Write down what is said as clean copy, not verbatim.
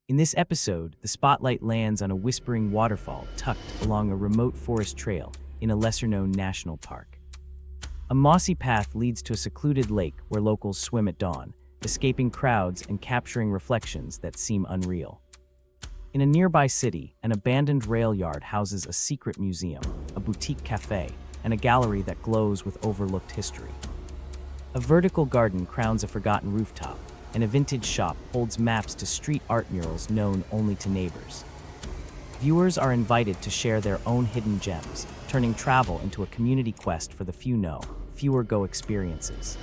In this episode, the spotlight lands on a whispering waterfall tucked along a remote forest trail in a lesser-known national park. A mossy path leads to a secluded lake where locals swim at dawn, escaping crowds and capturing reflections that seem unreal. In a nearby city, an abandoned rail yard houses a secret museum, a boutique cafe, and a gallery that glows with overlooked history. A vertical garden crowns a forgotten rooftop, and a vintage shop holds maps to street art murals known only to neighbors. Viewers are invited to share their own hidden gems, turning travel into a community quest for the few know, fewer go experiences.